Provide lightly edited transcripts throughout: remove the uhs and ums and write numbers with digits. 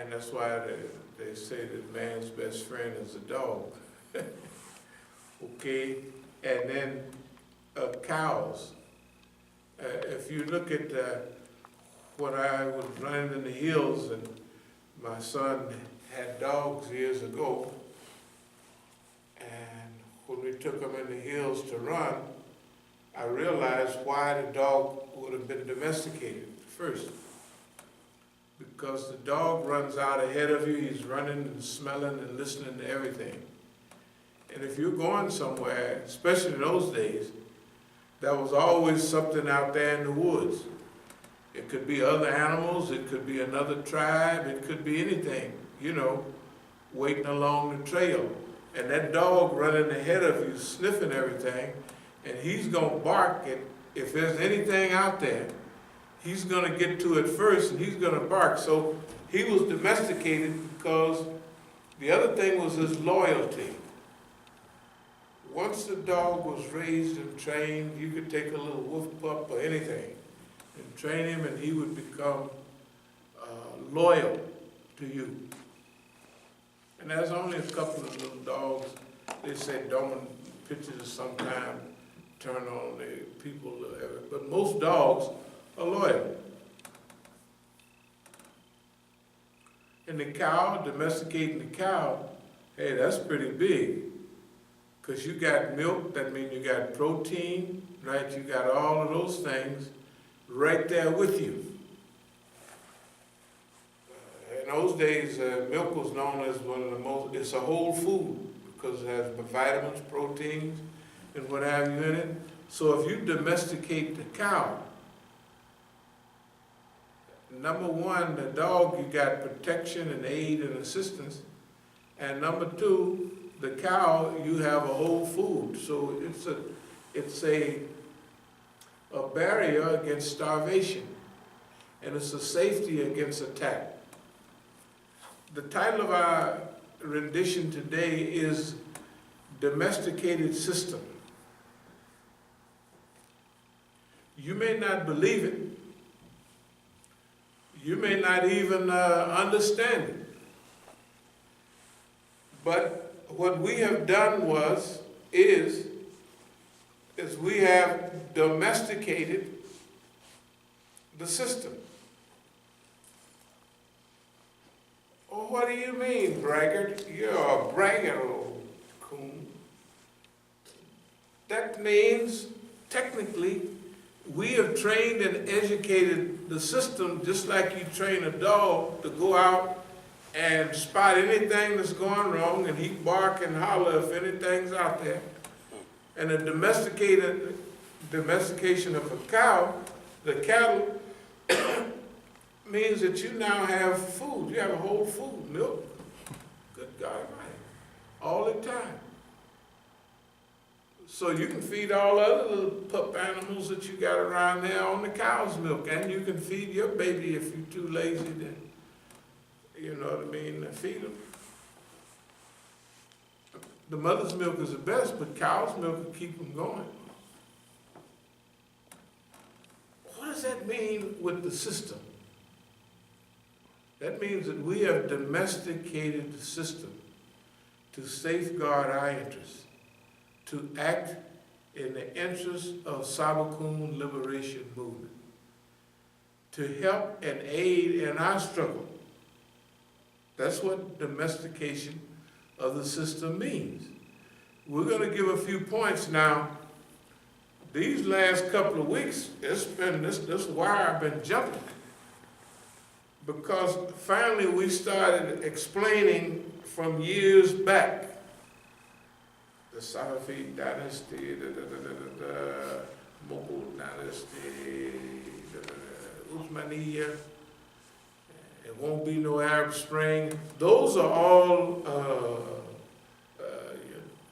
And that's why they say that man's best friend is a dog. Okay, and then cows. If you look at when I was running in the hills, and my son had dogs years ago, and when we took him in the hills to run, I realized why the dog would have been domesticated first. Because the dog runs out ahead of you, he's running and smelling and listening to everything. And if you're going somewhere, especially in those days, there was always something out there in the woods. It could be other animals, it could be another tribe, it could be anything, you know, waiting along the trail. And that dog running ahead of you, sniffing everything, and he's gonna bark, and if there's anything out there, he's gonna get to it first and he's gonna bark. So he was domesticated because the other thing was his loyalty. Once the dog was raised and trained, you could take a little wolf pup or anything and train him, and he would become loyal to you. And there's only a couple of little dogs. They say dormant pictures sometime turn on the people, but most dogs are loyal. And the cow, domesticating the cow, hey, that's pretty big. Because you got milk, that means you got protein, right? You got all of those things right there with you. In those days, milk was known as one of the most, it's a whole food because it has vitamins, proteins, and what have you in it. So if you domesticate the cow, number one, the dog, you got protection and aid and assistance. And number two, the cow, you have a whole food. So it's a barrier against starvation. And it's a safety against attack. The title of our rendition today is Domesticated System. You may not believe it. You may not even understand it. But what we have done is we have domesticated the system. Oh, what do you mean, braggart? You're a braggart, old coon. That means, technically, we have trained and educated the system just like you train a dog to go out and spot anything that's going wrong, and he bark and holler if anything's out there. And the domestication of a cow, the cattle, means that you now have food. You have a whole food, milk. Good God Almighty. All the time. So you can feed all other little pup animals that you got around there on the cow's milk, and you can feed your baby if you're too lazy to, you know what I mean, feed them. The mother's milk is the best, but cow's milk will keep them going. What does that mean with the system? That means that we have domesticated the system to safeguard our interests, to act in the interest of As-Sabiqun liberation movement, to help and aid in our struggle. That's what domestication of the system means. We're going to give a few points now. These last couple of weeks, it's been this wire been jumping, because finally we started explaining from years back the Safavid dynasty, the Mughal dynasty, Uthmaniyya. It won't be no Arab Spring. Those are all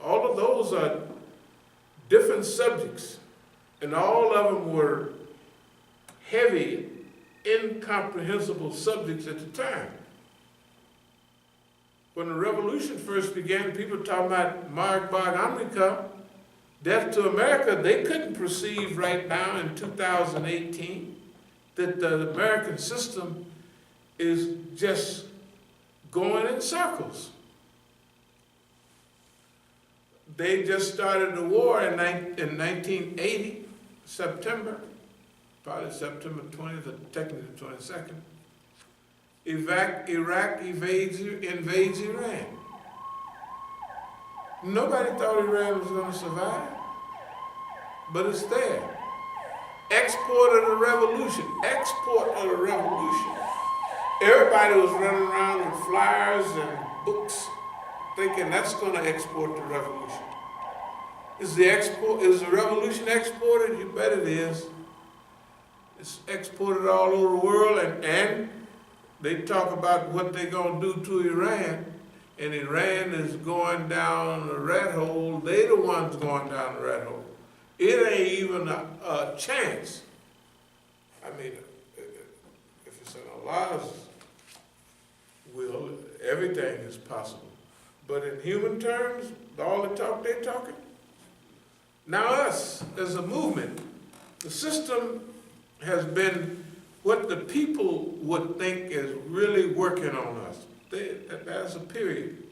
of those are different subjects, and all of them were heavy, incomprehensible subjects at the time. When the revolution first began, people were talking about Mark America, death to America. They couldn't perceive right now in 2018 that the American system is just going in circles. They just started the war in 1980, September, probably September 20th or technically 22nd. Iraq invades Iran. Nobody thought Iran was going to survive, but it's there. Export of the revolution. Everybody was running around with flyers and books thinking that's going to export the revolution. Is the revolution exported? You bet it is. It's exported all over the world, and they talk about what they're going to do to Iran, and Iran is going down the rat hole. They the ones going down the rat hole. It ain't even a chance. I mean, if it's in Allah's will, everything is possible. But in human terms, all the talk they're talking. Now us, as a movement, the system has been what the people would think is really working on us. That's a period.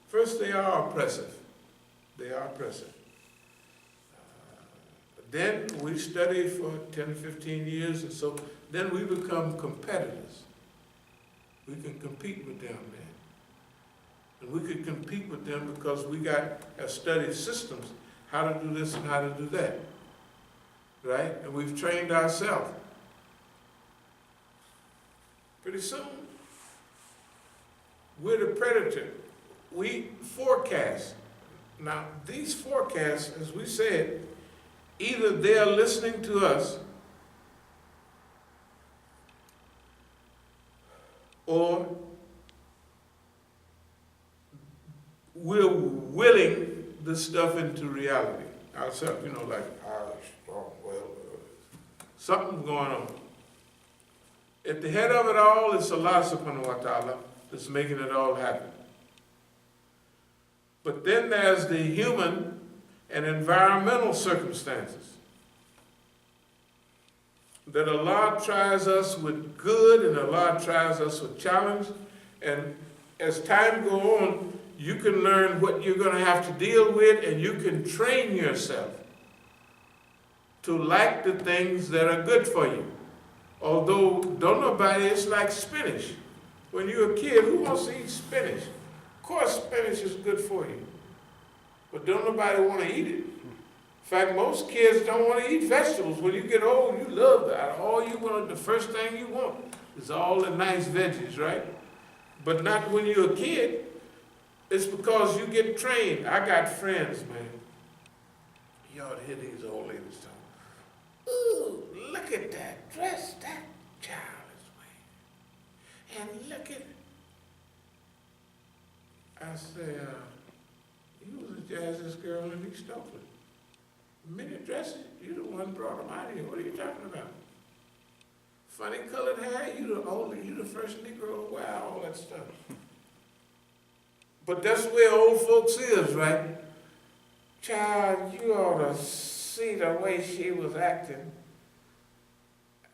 First, they are oppressive. Then we study for 10, 15 years, and so then we become competitors. We can compete with them then. And we could compete with them because we have studied systems, how to do this and how to do that. Right? And we've trained ourselves. Pretty soon, we're the predator. We forecast. Now, these forecasts, as we said, either they're listening to us or we're willing this stuff into reality ourselves, like, something's going on. At the head of it all is Allah subhanahu wa ta'ala that's making it all happen. But then there's the human and environmental circumstances that Allah tries us with good and Allah tries us with challenge. And as time goes on, you can learn what you're going to have to deal with, and you can train yourself to like the things that are good for you. Although, it's like spinach. When you're a kid, who wants to eat spinach? Of course, spinach is good for you. But don't nobody want to eat it. In fact, most kids don't want to eat vegetables. When you get old, you love that. The first thing you want is all the nice veggies, right? But not when you're a kid. It's because you get trained. I got friends, man. You ought to hear these old ladies talk. Ooh, look at that dress that child is wearing. And look at, I say, you was the jazziest girl in East Oakland. Many dresses, you the one brought them out here. What are you talking about? Funny colored hair, you the first Negro to wear all that stuff. But that's where old folks is, right? Child, you ought to see the way she was acting.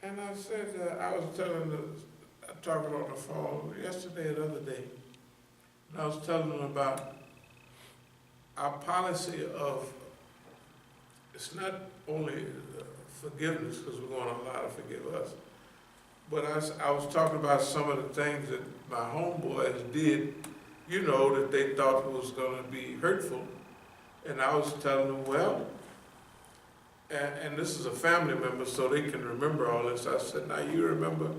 And I said, I was talking on the phone yesterday or the other day, and I was telling them about our policy of, it's not only forgiveness, because we're going to allow to forgive us, but I was talking about some of the things that my homeboys did, that they thought was going to be hurtful. And I was telling them, well, and this is a family member, so they can remember all this. I said, now you remember,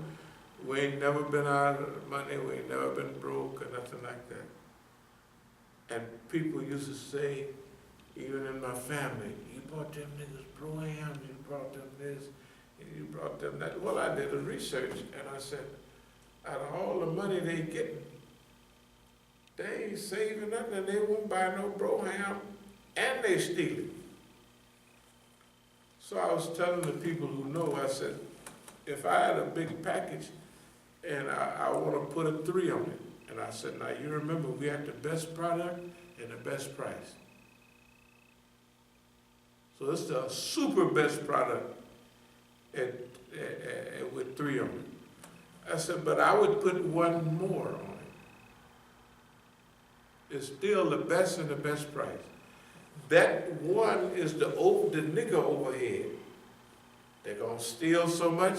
we ain't never been out of money, we ain't never been broke or nothing like that. And people used to say, even in my family, you brought them niggas pro-am, you brought them this, and you brought them that. Well, I did a research, and I said, out of all the money they getting, they ain't saving nothing, and they won't buy no bro-ham, and they steal it. So I was telling the people who know, I said, if I had a big package and I want to put a 3 on it, and I said, now you remember we had the best product and the best price. So it's the super best product with 3 on it. I said, but I would put 1 more on it. is still the best and the best price. That one is the nigger overhead. They're gonna steal so much.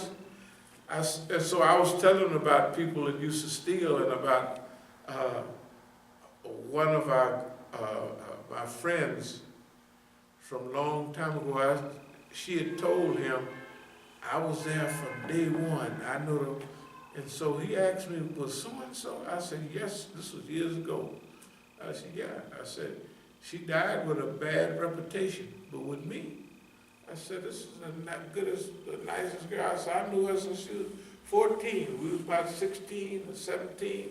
And so I was telling them about people that used to steal, and about one of my friends from a long time ago. She had told him, I was there from day one. I know them. And so he asked me, was so-and-so? I said, yes, this was years ago. I said, yeah. I said, she died with a bad reputation, but with me. I said, this is the nicest girl. I said, I knew her since she was 14. We was about 16 or 17,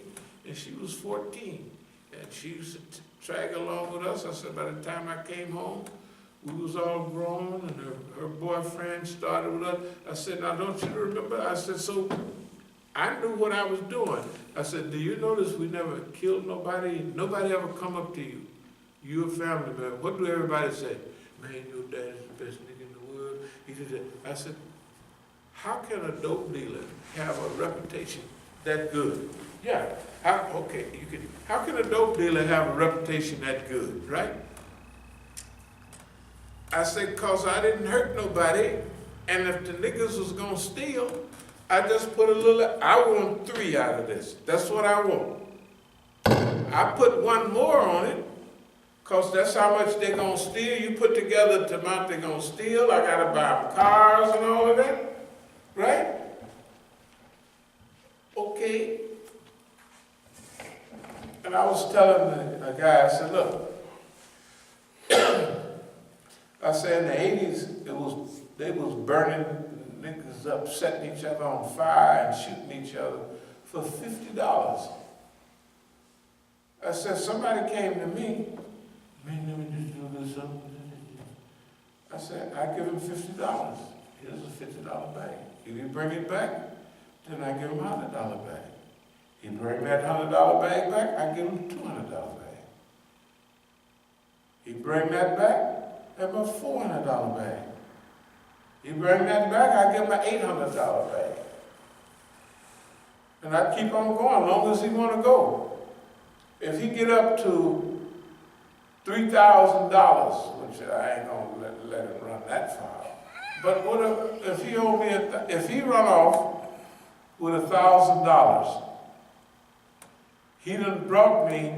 and she was 14. And she used to drag along with us. I said, by the time I came home, we was all grown, and her boyfriend started with us. I said, now don't you remember? I said, so I knew what I was doing. I said, do you notice we never killed nobody? Nobody ever come up to you. You a family member. What do everybody say? Man, your dad is the best nigga in the world. He did that. I said, how can a dope dealer have a reputation that good? Yeah. How can a dope dealer have a reputation that good, right? I said, cause I didn't hurt nobody, and if the niggas was gonna steal, I just put I want 3 out of this. That's what I want. I put 1 more on it, cause that's how much they're gonna steal. You put together the amount they're gonna steal. I gotta buy them cars and all of that, right? Okay. And I was telling a guy, I said, look, I said in the 80s, they was burning niggas up, setting each other on fire and shooting each other for $50. I said, somebody came to me, man, let me just do this something. I said, I give him $50. Here's a $50 bag. If he bring it back, then I give him a $100 bag. He bring that $100 bag back, I give him a $200 bag. He bring that back, I give him a $400 bag. He bring that back, I give him an $800 bag. And I keep on going, as long as he want to go. If he get up to $3,000, which I ain't gonna let him run that far, but if he owe me if he run off with $1,000, he done brought me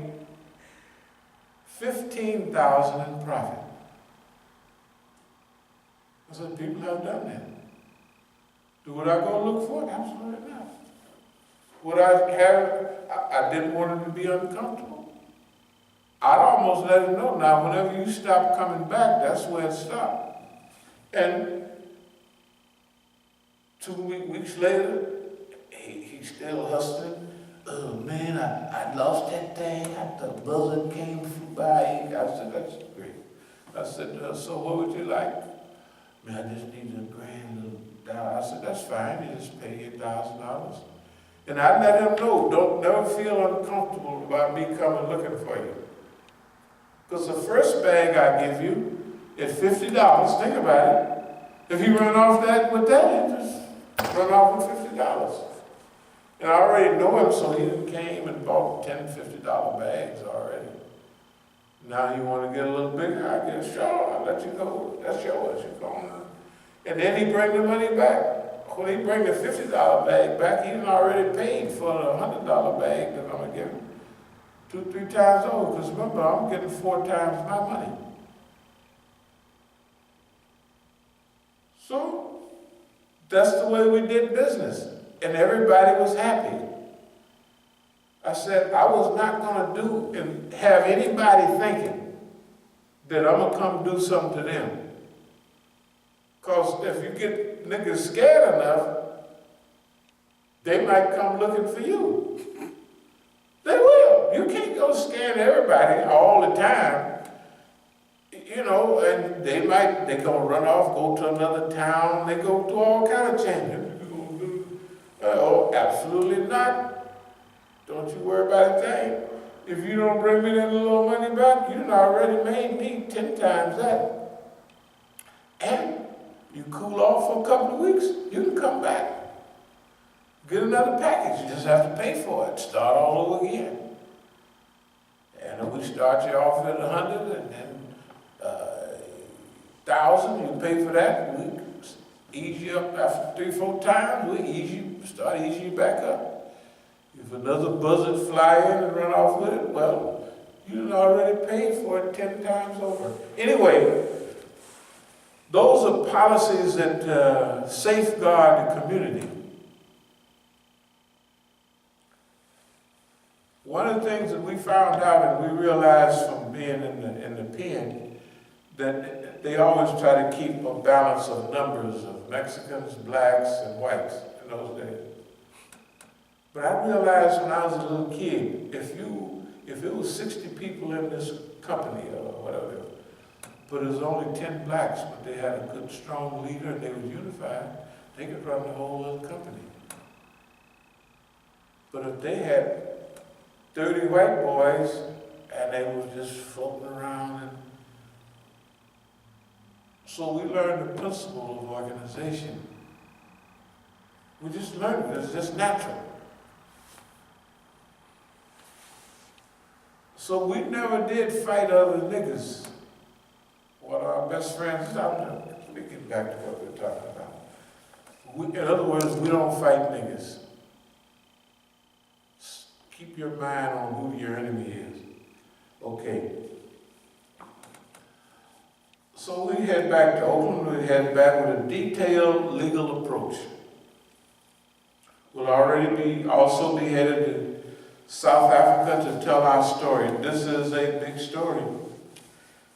$15,000 in profit. I said, people have done that. Would I go look for it? Absolutely not. Would I didn't want him to be uncomfortable. I'd almost let him know, now whenever you stop coming back, that's where it stopped. And 2 weeks later, he's still hustling. Oh man, I lost that thing. The buzzard came by. I said, that's great. I said, so what would you like? Man, I just need $1,000. I said, that's fine. You just pay $8,000. And I let him know, don't never feel uncomfortable about me coming looking for you. Because the first bag I give you is $50. Think about it. If he run off with that, he just run off with $50. And I already know him, so he came and bought $10, $50 bags already. Now you want to get a little bigger? I guess, sure, I'll let you go. That's yours. You're going. And then he bring the money back. When he bring the $50 bag back, he's already paid for the $100 bag that I'm going to give him 2, 3 times over. Because remember, I'm getting 4 times my money. So that's the way we did business. And everybody was happy. I said, I was not going to do and have anybody thinking that I'm going to come do something to them. Because if you get niggas scared enough, they might come looking for you. They will. You can't go scaring everybody all the time. You know, and they going to run off, go to another town, they go through all kind of changes. Oh, absolutely not. Don't you worry about a thing. If you don't bring me that little money back, you done already made me 10 times that. And you cool off for a couple of weeks, you can come back. Get another package, you just have to pay for it. Start all over again. And we start you off at 100 and then 1,000, you pay for that. We ease you up after 3-4 times, start easing you back up. If another buzzard fly in and run off with it, well, you already paid for it 10 times over. Anyway, those are policies that safeguard the community. One of the things that we found out and we realized from being in the pen, that they always try to keep a balance of numbers of Mexicans, blacks, and whites in those days. But I realized when I was a little kid, if it was 60 people in this company or whatever, but it was only 10 blacks, but they had a good, strong leader and they were unified, they could run the whole little company. But if they had 30 white boys and they were just floating around, and so we learned the principle of organization. We just learned it, it's just natural. So we never did fight other niggas. One of our best friends, let me get back to what we're talking about. In other words, we don't fight niggas. Keep your mind on who your enemy is. Okay. So we head back to Oakland, we head back with a detailed legal approach. We'll also be headed to South Africa to tell our story. This is a big story.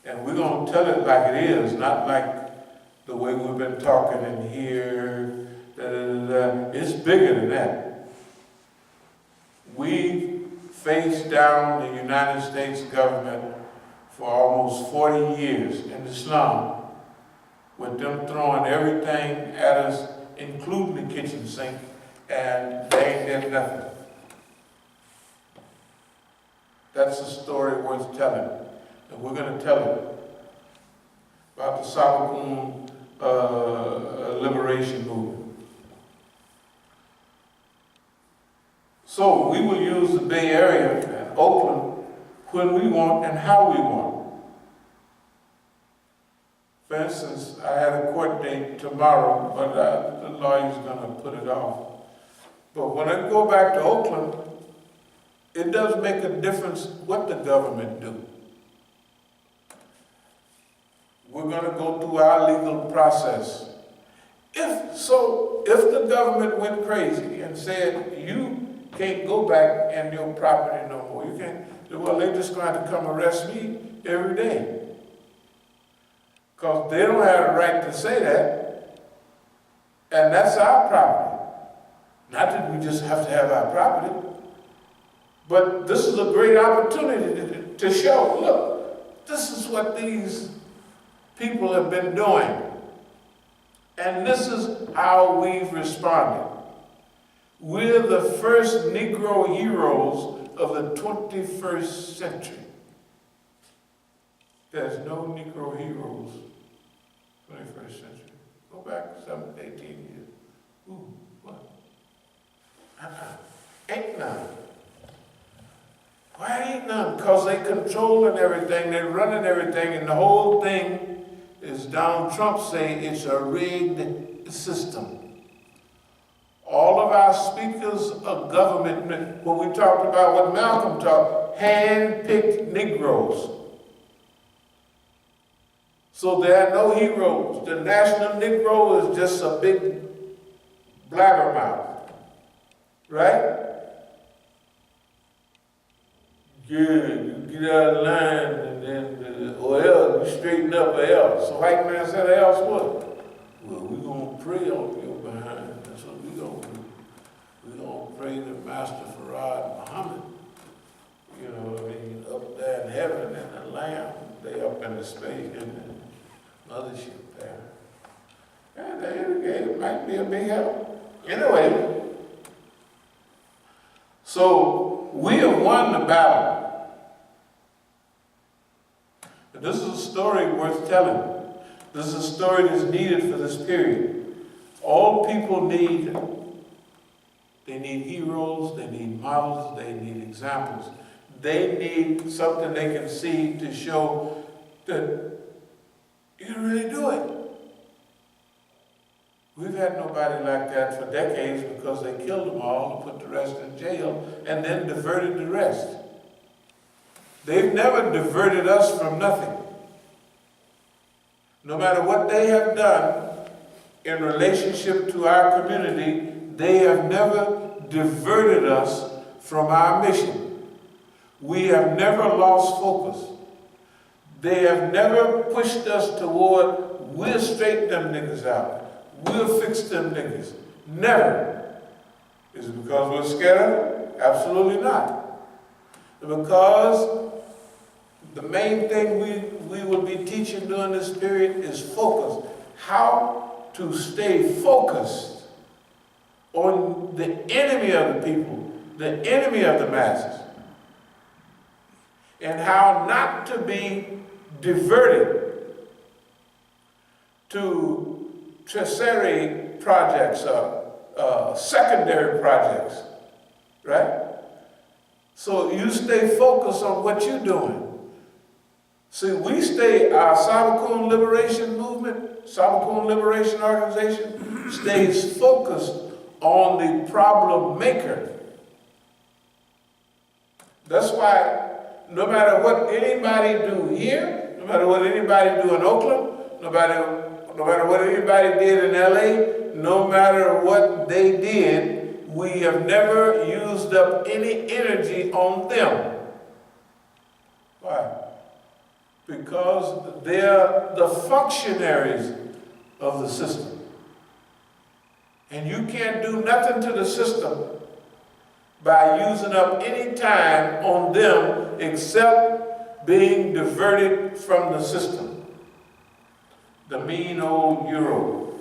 And we're going to tell it like it is, not like the way we've been talking in here. It's bigger than that. We faced down the United States government for almost 40 years in Islam, with them throwing everything at us, including the kitchen sink, and they ain't did nothing. That's a story worth telling, and we're going to tell it about the As-Sabiqun liberation movement. So we will use the Bay Area and Oakland when we want and how we want. For instance, I had a court date tomorrow, but the lawyer's going to put it off. But when I go back to Oakland, it does make a difference what the government do. We're going to go through our legal process. If the government went crazy and said, you can't go back in your property no more, you can't, well, they're just going to come arrest me every day. Because they don't have the right to say that, and that's our property. Not that we just have to have our property, but this is a great opportunity to show, look, this is what these people have been doing. And this is how we've responded. We're the first Negro heroes of the 21st century. There's no Negro heroes 21st century. Go back 18 years. Ooh, what? Ain't none. Why ain't none? Because they controlling everything, they're running everything, and the whole thing is Donald Trump saying it's a rigged system. All of our speakers of government, when we talked about what Malcolm talked, hand-picked Negroes. So there are no heroes. The national Negro is just a big blabbermouth, right? Yeah, you get out of line and then, or else, you straighten up or else. So white man said, else what? Well, we're going to pray on your behind. That's what we're going to do. We're going to pray to Master Farad Muhammad. You know what I mean? Up there in heaven and the Lamb, they up in the space and the mothership there. And it might be a big help. Anyway, so we have won the battle. But this is a story worth telling. This is a story that's needed for this period. All people need, they need heroes, they need models, they need examples. They need something they can see to show that you can really do it. We've had nobody like that for decades because they killed them all and put the rest in jail and then diverted the rest. They've never diverted us from nothing. No matter what they have done in relationship to our community, they have never diverted us from our mission. We have never lost focus. They have never pushed us toward, we'll straighten them niggas out. We'll fix them niggas. Never. Is it because we're scared of them? Absolutely not. Because the main thing we will be teaching during this period is focus. How to stay focused on the enemy of the people, the enemy of the masses, and how not to be diverted to tertiary projects, secondary projects, right? So you stay focused on what you're doing. See, we stay, our Sabiqun liberation movement, Sabiqun liberation organization, stays focused on the problem maker. That's why no matter what anybody do here, no matter what anybody do in Oakland, no matter what anybody did in LA, no matter what they did, we have never used up any energy on them. Why? Because they're the functionaries of the system. And you can't do nothing to the system by using up any time on them except being diverted from the system. The mean old euro.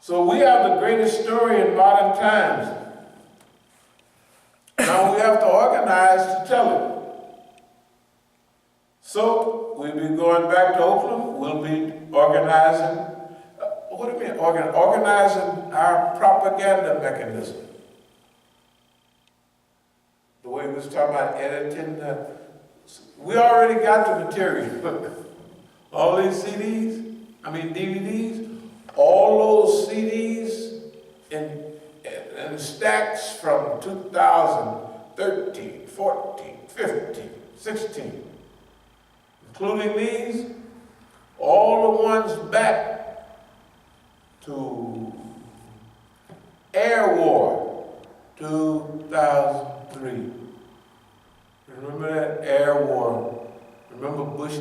So we have the greatest story in modern times. Now we have to organize to tell it. So we'll be going back to Oakland. We'll be organizing. What do you mean? Organizing our propaganda mechanism. The way we was talking about editing. We already got the material. All these CDs, DVDs, all those CDs in stacks from 2013, 14, 15, 16. Including these, all the ones back to Air War 2003. Remember that Air War? Remember Bush